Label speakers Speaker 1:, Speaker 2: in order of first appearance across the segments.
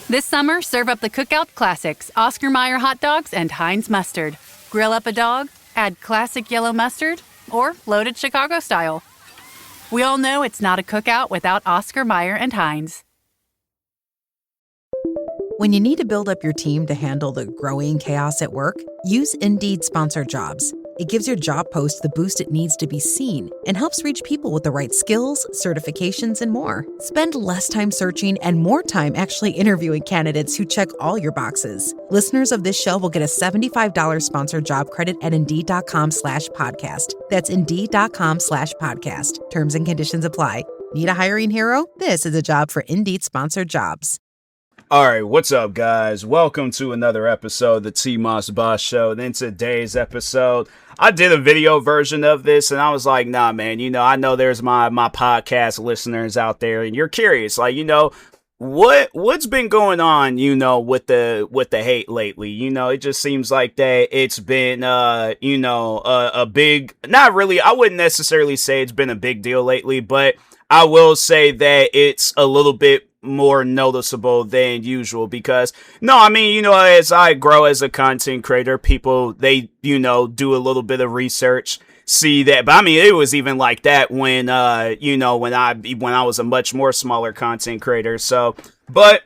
Speaker 1: This summer, serve up the Cookout Classics, Oscar Mayer hot dogs and Heinz mustard. Grill up a dog, add classic yellow mustard, or loaded Chicago style. We all know it's not a cookout without Oscar Mayer and Heinz.
Speaker 2: When you need to build up your team to handle the growing chaos at work, use Indeed Sponsored Jobs. It gives your job post the boost it needs to be seen and helps reach people with the right skills, certifications, and more. Spend less time searching and more time actually interviewing candidates who check all your boxes. Listeners of this show will get a $75 sponsored job credit at Indeed.com/podcast. That's Indeed.com/podcast. Terms and conditions apply. Need a hiring hero? This is a job for Indeed Sponsored Jobs.
Speaker 3: All right, what's up, guys? Welcome to another episode of the TMossBoss Show. And in today's episode, I did a video version of this, and I was like, nah, man, I know there's my podcast listeners out there, and you're curious, what's been going on, with the hate lately? It just seems like that it's been, a big, not really, I wouldn't necessarily say it's been a big deal lately, but I will say that it's a little bit more noticeable than usual because, as I grow as a content creator, people, they, do a little bit of research, see that, but it was even like that when, when I was a much more smaller content creator. So, but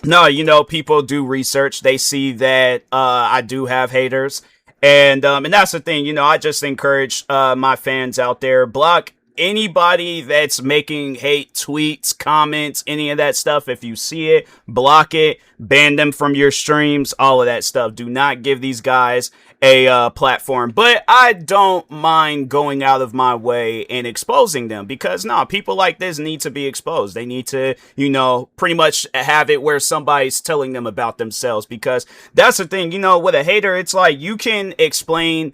Speaker 3: no, people do research. They see that, I do have haters. And that's the thing, I just encourage, my fans out there, block anybody that's making hate tweets, comments, any of that stuff. If you see it, block it, ban them from your streams, all of that stuff. Do not give these guys a platform. But I don't mind going out of my way and exposing them because people like this need to be exposed. They need to, pretty much have it where somebody's telling them about themselves, because that's the thing, with a hater, it's like you can explain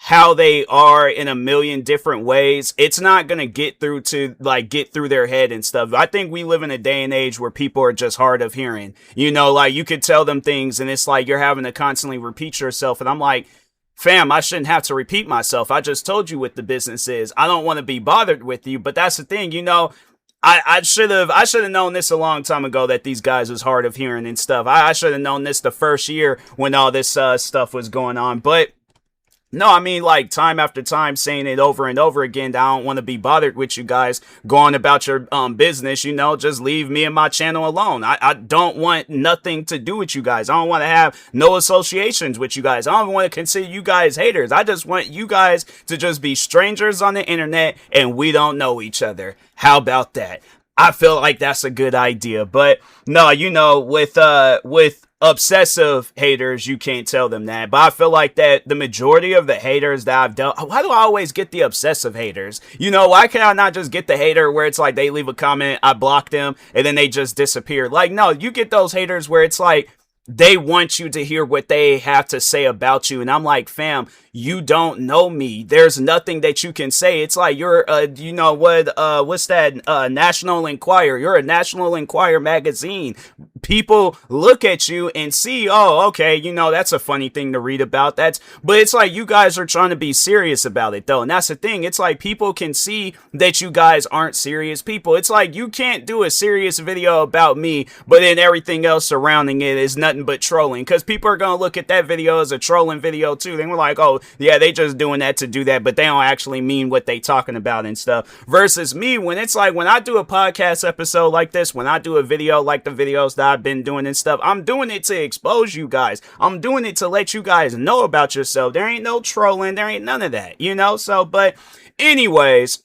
Speaker 3: how they are in a million different ways. It's not going to get through their head and stuff. I think we live in a day and age where people are just hard of hearing, you could tell them things and it's like you're having to constantly repeat yourself. And I'm like, fam, I shouldn't have to repeat myself. I just told you what the business is. I don't want to be bothered with you. But that's the thing, I should have known this a long time ago that these guys was hard of hearing and stuff. I should have known this the first year when all this stuff was going on. But no, time after time saying it over and over again, I don't want to be bothered with you guys going about your business, just leave me and my channel alone. I don't want nothing to do with you guys. I don't want to have no associations with you guys. I don't want to consider you guys haters. I just want you guys to just be strangers on the internet and we don't know each other. How about that? I feel like that's a good idea. But no, with obsessive haters, you can't tell them that. But I feel like that the majority of the haters that I've dealt, why do I always get the obsessive haters? Why can I not just get the hater where it's like they leave a comment, I block them, and then they just disappear? Like, no, you get those haters where it's like they want you to hear what they have to say about you. And I'm like, fam, you don't know me. There's nothing that you can say. It's like you're, what's that, National Enquirer? You're a National Enquirer magazine. People look at you and see, oh, okay, that's a funny thing to read about. But it's like you guys are trying to be serious about it, though. And that's the thing. It's like people can see that you guys aren't serious people. It's like you can't do a serious video about me, but then everything else surrounding it is nothing but trolling, because people are going to look at that video as a trolling video, too. They were like, oh, yeah, they just doing that to do that, but they don't actually mean what they talking about and stuff. Versus me, when it's like when I do a podcast episode like this, when I do a video like the videos that I've been doing and stuff, I'm doing it to expose you guys. I'm doing it to let you guys know about yourself. There ain't no trolling. There ain't none of that, So, but anyways,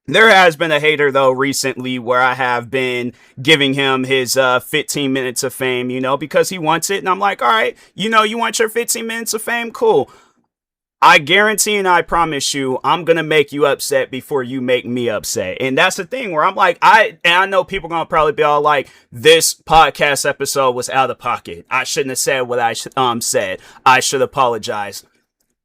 Speaker 3: there has been a hater, though, recently where I have been giving him his 15 minutes of fame, because he wants it. And I'm like, all right, you want your 15 minutes of fame? Cool. I guarantee and I promise you, I'm going to make you upset before you make me upset. And that's the thing where I'm like, I know people are going to probably be all like, this podcast episode was out of pocket. I shouldn't have said what I said. I should apologize.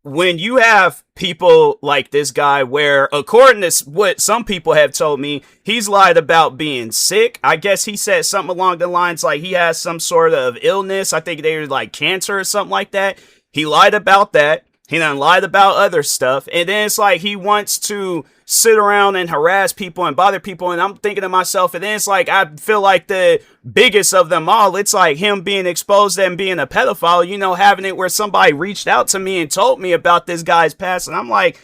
Speaker 3: When you have people like this guy where, according to what some people have told me, he's lied about being sick. I guess he said something along the lines like he has some sort of illness. I think they were like cancer or something like that. He lied about that. He done lied about other stuff. And then it's like he wants to sit around and harass people and bother people. And I'm thinking to myself, and then it's like, I feel like the biggest of them all, it's like him being exposed and being a pedophile, you know, having it where somebody reached out to me and told me about this guy's past. And I'm like,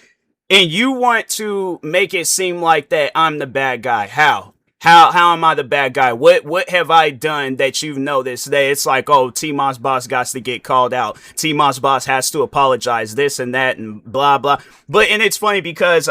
Speaker 3: and you want to make it seem like that I'm the bad guy. How? How am I the bad guy? What have I done that you've noticed that it's like, oh, TMossBoss got to get called out. TMossBoss has to apologize, this and that and blah, blah. But, and it's funny because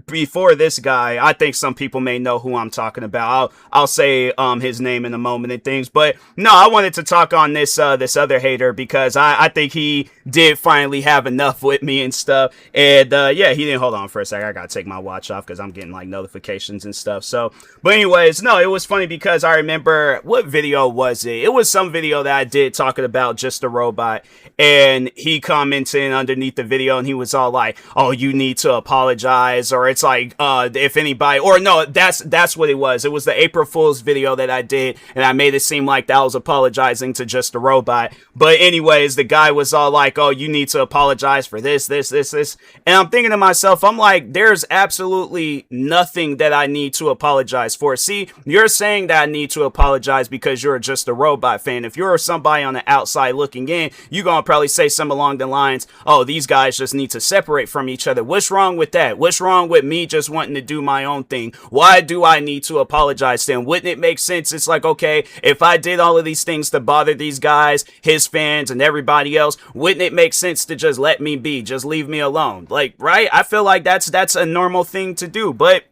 Speaker 3: before this guy, I think some people may know who I'm talking about. I'll say his name in a moment and things. But no, I wanted to talk on this other hater because I think he did finally have enough with me and stuff. And yeah, he didn't. Hold on for a second. I gotta take my watch off because I'm getting like notifications and stuff. So, but anyways, no, it was funny because I remember, what video was it? It was some video that I did talking about Just a Robot, and he commented underneath the video and he was all like, oh, you need to apologize, or it's like, if anybody, or no, that's what it was. It was the April Fool's video that I did, and I made it seem like that I was apologizing to Just a Robot. But anyways, the guy was all like, oh, you need to apologize for this. And I'm thinking to myself, I'm like, there's absolutely nothing that I need to apologize for. See, you're saying that I need to apologize because you're Just a Robot fan. If you're somebody on the outside looking in, you're gonna probably say something along the lines, oh, these guys just need to separate from each other. What's wrong with that? What's wrong with me just wanting to do my own thing? Why do I need to apologize to him? Wouldn't it make sense? It's like, okay, if I did all of these things to bother these guys, his fans and everybody else, wouldn't it make sense to just let me be, just leave me alone? Like, right? I feel like that's a normal thing to do. But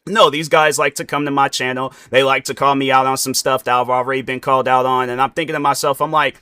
Speaker 3: no, these guys like to come to my channel. They like to call me out on some stuff that I've already been called out on. And I'm thinking to myself, I'm like,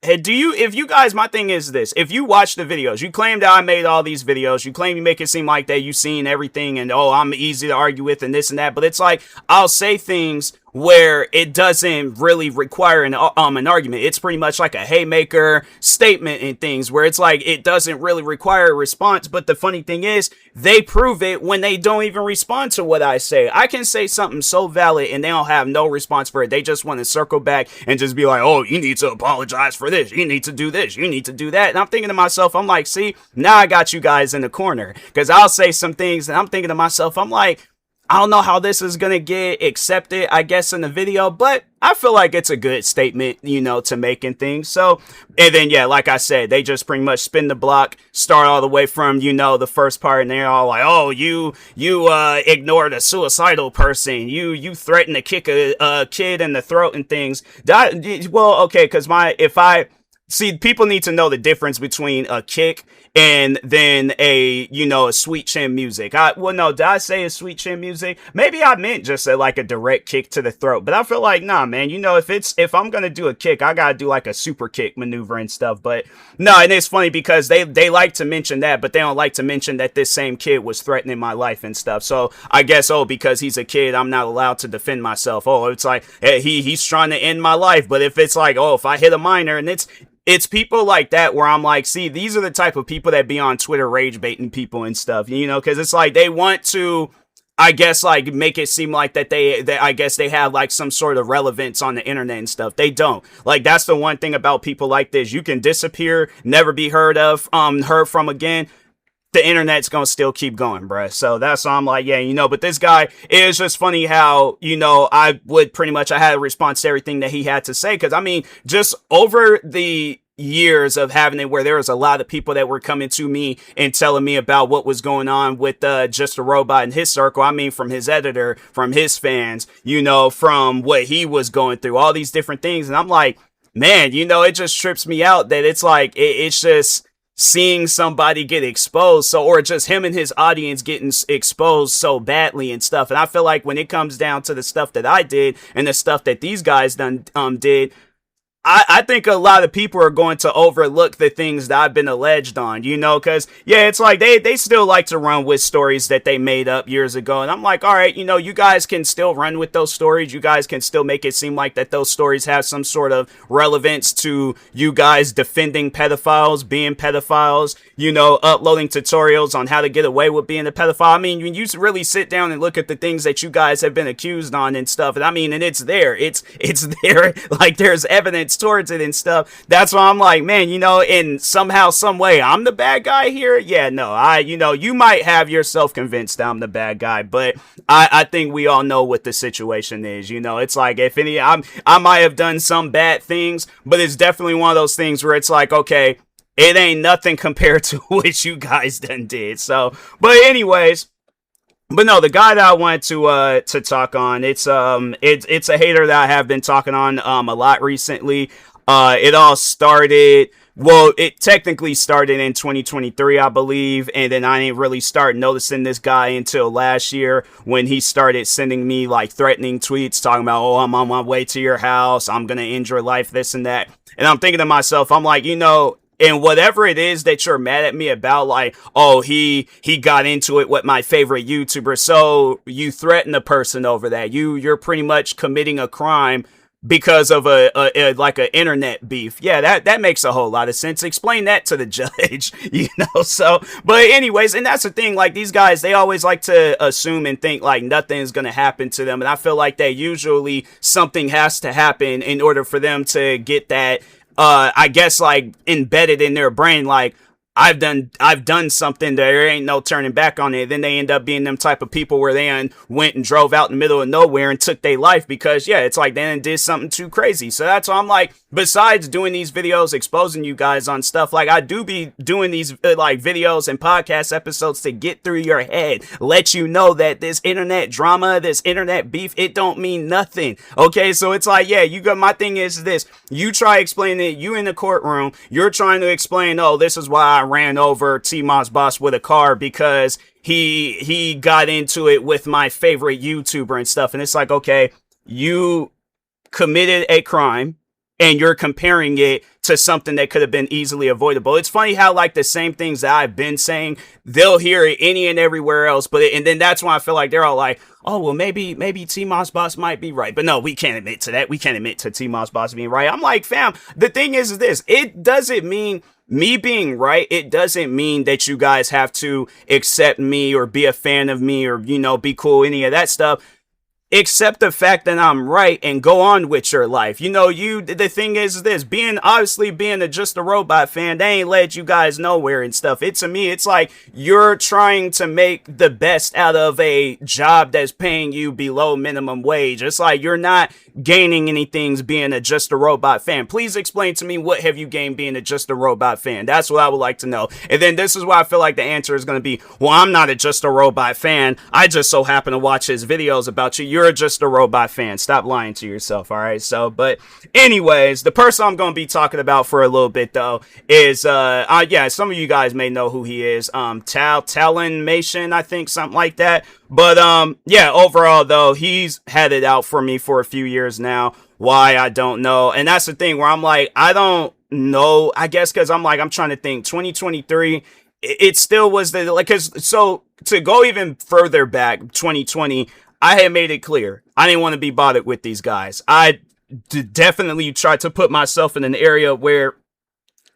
Speaker 3: hey, if you guys, my thing is this, if you watch the videos, you claim that I made all these videos, you claim you make it seem like that you've seen everything and, oh, I'm easy to argue with and this and that, but it's like, I'll say things where it doesn't really require an argument. It's pretty much like a haymaker statement and things where it's like, it doesn't really require a response. But the funny thing is, they prove it when they don't even respond to what I say. I can say something so valid and they don't have no response for it. They just want to circle back and just be like, oh, you need to apologize for this. You need to do this. You need to do that. And I'm thinking to myself, I'm like, see, now I got you guys in the corner, because I'll say some things and I'm thinking to myself, I'm like, I don't know how this is going to get accepted, I guess, in the video, but I feel like it's a good statement, to make and things. So, and then, yeah, like I said, they just pretty much spin the block, start all the way from, the first part, and they're all like, oh, you ignored a suicidal person. You threatened to kick a kid in the throat and things. Well, okay, because see, people need to know the difference between a kick and then a sweet chin music. Did I say a sweet chin music? Maybe I meant just like a direct kick to the throat. But I feel like, nah, man, if I'm gonna do a kick, I gotta do like a super kick maneuver and stuff. But no, and it's funny because they like to mention that, but they don't like to mention that this same kid was threatening my life and stuff. So I guess, because he's a kid, I'm not allowed to defend myself. Oh, it's like, hey, he's trying to end my life. But if it's like, if I hit a minor, and it's people like that where I'm like, see, these are the type of people that be on Twitter rage baiting people and stuff, because it's like they want to, I guess, like make it seem like that I guess they have like some sort of relevance on the internet and stuff. They don't. Like, that's the one thing about people like this. You can disappear, never be heard from again. The internet's gonna still keep going, bruh. So that's why I'm like, yeah, but this guy, is just funny how, I had a response to everything that he had to say. Cause I mean, just over the years of having it where there was a lot of people that were coming to me and telling me about what was going on with Just a Robot in his circle. I mean, from his editor, from his fans, from what he was going through, all these different things. And I'm like, man, it just trips me out that it's like, it's just seeing somebody get exposed, or just him and his audience getting exposed so badly and stuff. And I feel like when it comes down to the stuff that I did and the stuff that these guys did, I think a lot of people are going to overlook the things that I've been alleged on, because, yeah, it's like they still like to run with stories that they made up years ago. And I'm like, all right, you guys can still run with those stories. You guys can still make it seem like that those stories have some sort of relevance to you guys defending pedophiles, being pedophiles, uploading tutorials on how to get away with being a pedophile. I mean, when you really sit down and look at the things that you guys have been accused on and stuff, and I mean, and it's there. It's there. Like, there's evidence acts towards it and stuff. That's why I'm like, man, in somehow, some way, I'm the bad guy here. Yeah, no, you might have yourself convinced I'm the bad guy, but I think we all know what the situation is. It's like, if any, I might have done some bad things, but it's definitely one of those things where it's like, okay, it ain't nothing compared to what you guys done did. So, but anyways. But no, the guy that I wanted to talk on, it's a hater that I have been talking on a lot recently. It all started, well, it technically started in 2023, I believe, and then I didn't really start noticing this guy until last year when he started sending me like threatening tweets talking about, oh, I'm on my way to your house, I'm gonna end your life, this and that. And I'm thinking to myself, I'm like, and whatever it is that you're mad at me about, like, oh, he got into it with my favorite YouTuber, so you threaten a person over that. You're pretty much committing a crime because of like an internet beef. Yeah, that makes a whole lot of sense. Explain that to the judge, So, but anyways, and that's the thing. Like, these guys, they always like to assume and think like nothing's gonna happen to them, and I feel like that usually something has to happen in order for them to get that. I guess like embedded in their brain, like I've done something, there ain't no turning back on it. Then they end up being them type of people where they went and drove out in the middle of nowhere and took their life because, yeah, it's like they did something too crazy. So that's why I'm like, besides doing these videos, exposing you guys on stuff, like I do be doing these like videos and podcast episodes to get through your head, let you know that this internet drama, this internet beef, it don't mean nothing. Okay, so it's like, yeah, my thing is this, you try explaining it, you in the courtroom, you're trying to explain, oh, this is why I ran over TMossBoss with a car because he got into it with my favorite YouTuber and stuff. And it's like, okay, you committed a crime and you're comparing it to something that could have been easily avoidable. It's funny how like the same things that I've been saying, they'll hear it any and everywhere else. And then that's why I feel like they're all like, oh, well, maybe TMossBoss might be right. But no, we can't admit to that. We can't admit to TMossBoss being right. I'm like, fam, the thing is this, it doesn't mean me being right, it doesn't mean that you guys have to accept me or be a fan of me or, be cool, any of that stuff. Accept the fact that I'm right and go on with your life. The thing is this, being just a robot fan, they ain't led you guys nowhere and stuff. To me, it's like you're trying to make the best out of a job that's paying you below minimum wage. It's like you're not gaining anything being just a robot fan. Please explain to me, what have you gained being just a robot fan? That's what I would like to know. And then this is why I feel like the answer is going to be, well, I'm not just a robot fan. I just so happen to watch his videos about you. You're just a robot fan. Stop lying to yourself, all right? So, but anyways, the person I'm going to be talking about for a little bit, though, is, yeah, some of you guys may know who he is. Talonmation, I think, something like that. But, yeah, overall, though, he's had it out for me for a few years now. Why, I don't know. And that's the thing where I'm like, I don't know. I guess because I'm trying to think, 2023, it still was so to go even further back, 2020, I had made it clear I didn't want to be bothered with these guys. I definitely tried to put myself in an area where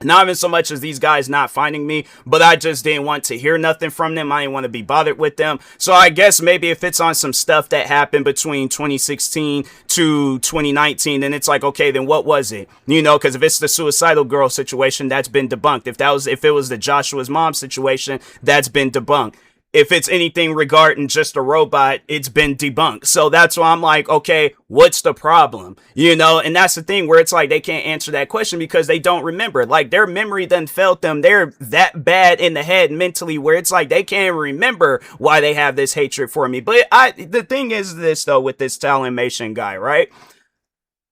Speaker 3: not even so much as these guys not finding me, but I just didn't want to hear nothing from them. I didn't want to be bothered with them. So I guess maybe if it's on some stuff that happened between 2016 to 2019, then it's like, okay, then what was it? Because if it's the suicidal girl situation, that's been debunked. If it was the Joshua's mom situation, that's been debunked. If it's anything regarding just a robot, it's been debunked. So that's why I'm like, okay, what's the problem? And that's the thing where it's like they can't answer that question because they don't remember. Like their memory done failed them. They're that bad in the head mentally where it's like they can't remember why they have this hatred for me. But the thing is this though, with this Talonmation guy, right?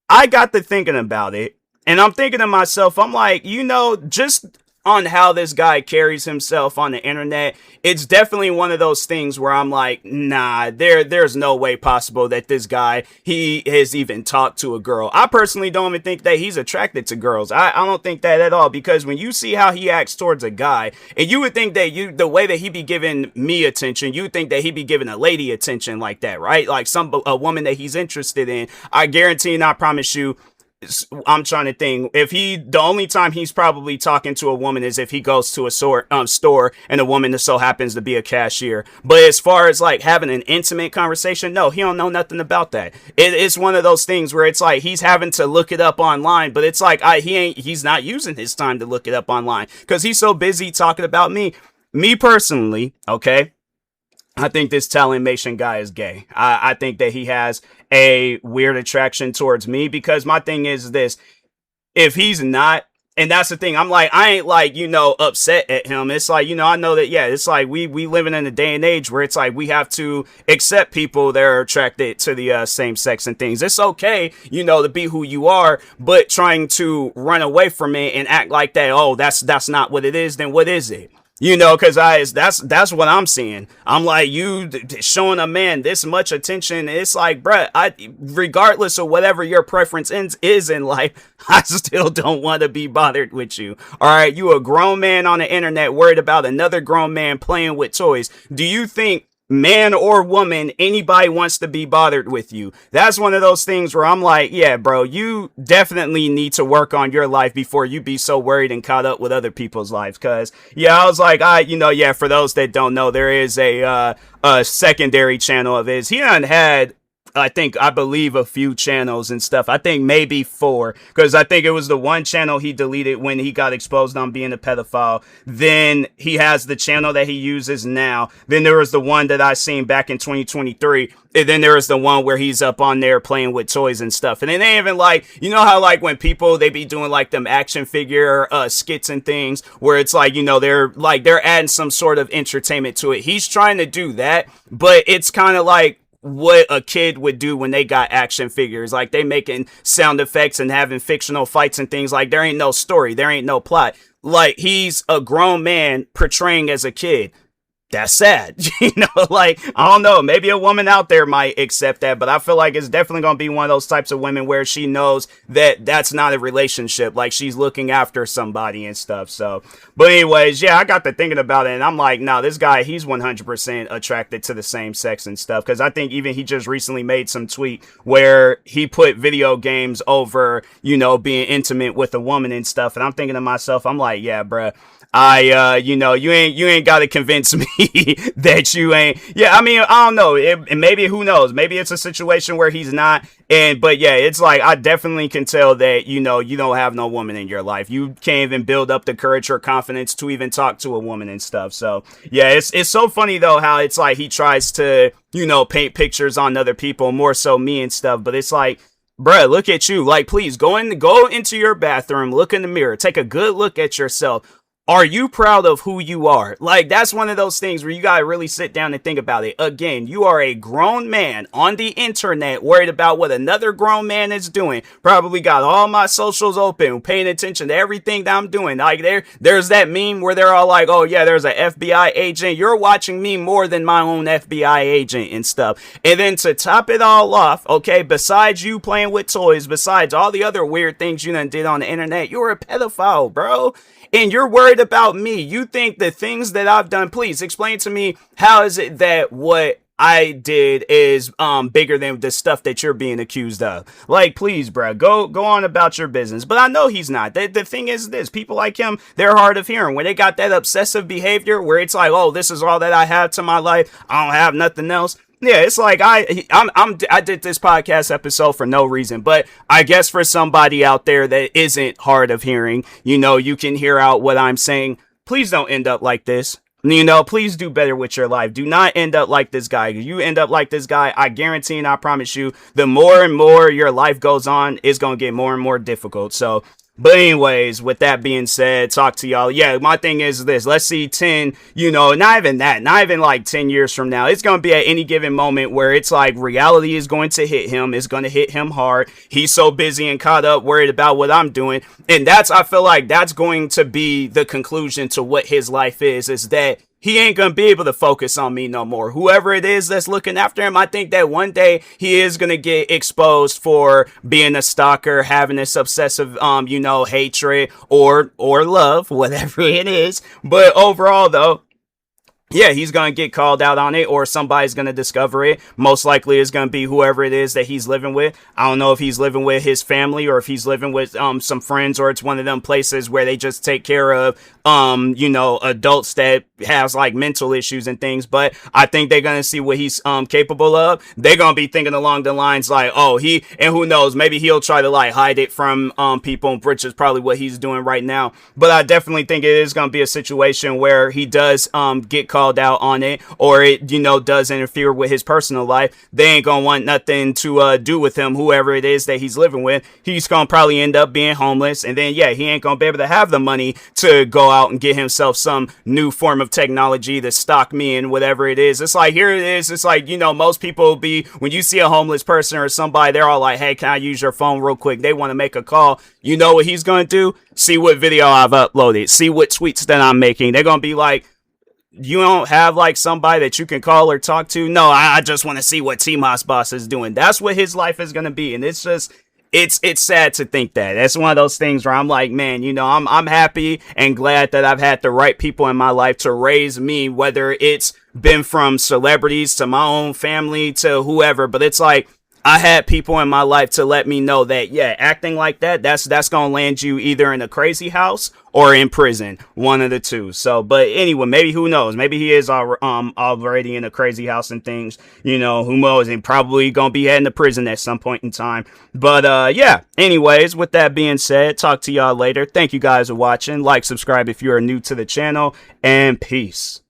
Speaker 3: I got to thinking about it and I'm thinking to myself, I'm like, just on how this guy carries himself on the internet, it's definitely one of those things where I'm like, nah, there's no way possible that this guy, he has even talked to a girl. I personally don't even think that he's attracted to girls. I don't think that at all, because when you see how he acts towards a guy, and you would think that the way that he be giving me attention, you would think that he be giving a lady attention like that, right? Like a woman that he's interested in. I guarantee and I promise you, I'm trying to think. If the only time he's probably talking to a woman is if he goes to a store and a woman that so happens to be a cashier. But as far as like having an intimate conversation, no, he don't know nothing about that. It's one of those things where it's like he's having to look it up online, but it's like he's not using his time to look it up online because he's so busy talking about me. Me personally, okay, I think this Talonmation guy is gay. I think that he has a weird attraction towards me because my thing is this. If he's not, and that's the thing, I'm like, I ain't like, upset at him. It's like, I know that, yeah, it's like we living in a day and age where it's like we have to accept people that are attracted to the same sex and things. It's okay, to be who you are, but trying to run away from it and act like that, oh, that's not what it is, then what is it? Because that's what I'm seeing. I'm like, you showing a man this much attention. It's like, bruh, regardless of whatever your preference is in life, I still don't want to be bothered with you. All right, you a grown man on the internet worried about another grown man playing with toys. Do you think man or woman, anybody wants to be bothered with you? That's one of those things where I'm like, yeah, bro, you definitely need to work on your life before you be so worried and caught up with other people's lives. Cause yeah, I was like, for those that don't know, there is a secondary channel of his. He done had, I believe a few channels and stuff. I think maybe 4, because I think it was the one channel he deleted when he got exposed on being a pedophile. Then he has the channel that he uses now. Then there was the one that I seen back in 2023. And then there was the one where he's up on there playing with toys and stuff. And then they even like, how like when people, they be doing like them action figure skits and things where it's like, they're adding some sort of entertainment to it. He's trying to do that, but it's kind of like what a kid would do when they got action figures. Like they making sound effects and having fictional fights and things. Like there ain't no story, there ain't no plot. Like he's a grown man portraying as a kid. That's sad. Like, I don't know, maybe a woman out there might accept that, but I feel like it's definitely going to be one of those types of women where she knows that that's not a relationship. Like she's looking after somebody and stuff. So, but anyways, yeah, I got to thinking about it and I'm like, nah, this guy, he's 100% attracted to the same sex and stuff. Cause I think even he just recently made some tweet where he put video games over, being intimate with a woman and stuff. And I'm thinking to myself, I'm like, yeah, bruh. You ain't got to convince me that you ain't. Yeah, I mean, I don't know. And maybe, who knows? Maybe it's a situation where he's not. But yeah, it's like, I definitely can tell that, you don't have no woman in your life. You can't even build up the courage or confidence to even talk to a woman and stuff. So yeah, it's so funny though, how it's like he tries to, paint pictures on other people, more so me and stuff. But it's like, bruh, look at you. Like, please go into your bathroom, look in the mirror, take a good look at yourself. Are you proud of who you are? Like, that's one of those things where you gotta really sit down and think about it. Again, you are a grown man on the internet worried about what another grown man is doing. Probably got all my socials open, paying attention to everything that I'm doing. Like, there's that meme where they're all like, oh yeah, there's an FBI agent. You're watching me more than my own FBI agent and stuff. And then to top it all off, okay, besides you playing with toys, besides all the other weird things you done did on the internet, you're a pedophile, bro. And you're worried about me. You think the things that I've done, please explain to me, how is it that what I did is bigger than the stuff that you're being accused of? Like, please, bro, go on about your business. But I know he's not. The thing is this, people like him, they're hard of hearing. When they got that obsessive behavior where it's like, oh, this is all that I have to my life, I don't have nothing else. Yeah, it's like I did this podcast episode for no reason, but I guess for somebody out there that isn't hard of hearing, you can hear out what I'm saying. Please don't end up like this. Please do better with your life. Do not end up like this guy. If you end up like this guy, I guarantee and I promise you, the more and more your life goes on, it's going to get more and more difficult. So, but anyways, with that being said, talk to y'all. Yeah, my thing is this. Let's see 10, not even that, not even like 10 years from now. It's going to be at any given moment where it's like reality is going to hit him. It's going to hit him hard. He's so busy and caught up, worried about what I'm doing. And I feel like that's going to be the conclusion to what his life is that he ain't gonna be able to focus on me no more. Whoever it is that's looking after him, I think that one day he is gonna get exposed for being a stalker, having this obsessive, hatred or love, whatever it is. But overall, though, yeah, he's going to get called out on it, or somebody's going to discover it. Most likely it's going to be whoever it is that he's living with. I don't know if he's living with his family or if he's living with some friends, or it's one of them places where they just take care of adults that has like mental issues and things. But I think they're going to see what he's capable of. They're going to be thinking along the lines like, oh, and who knows, maybe he'll try to like hide it from people, which is probably what he's doing right now. But I definitely think it is going to be a situation where he does get called out on it, or it does interfere with his personal life. They ain't gonna want nothing to do with him, whoever it is that he's living with. He's gonna probably end up being homeless, and then he ain't gonna be able to have the money to go out and get himself some new form of technology to stock me in whatever it is. It's like, here it is, it's like, most people be, when you see a homeless person or somebody, they're all like, hey, can I use your phone real quick? They want to make a call. You know what he's gonna do? See what video I've uploaded, see what tweets that I'm making. They're gonna be like, you don't have like somebody that you can call or talk to? No, I just want to see what TMossBoss is doing. That's what his life is going to be. And it's just, it's sad to think that. That's one of those things where I'm like, man, I'm happy and glad that I've had the right people in my life to raise me, whether it's been from celebrities to my own family to whoever. But it's like, I had people in my life to let me know that, acting like that's going to land you either in a crazy house or in prison, one of the two. So, but anyway, maybe, who knows? Maybe he is already in a crazy house and things, who knows? And probably going to be heading to prison at some point in time. But, anyways, with that being said, talk to y'all later. Thank you guys for watching. Like, subscribe if you are new to the channel, and peace.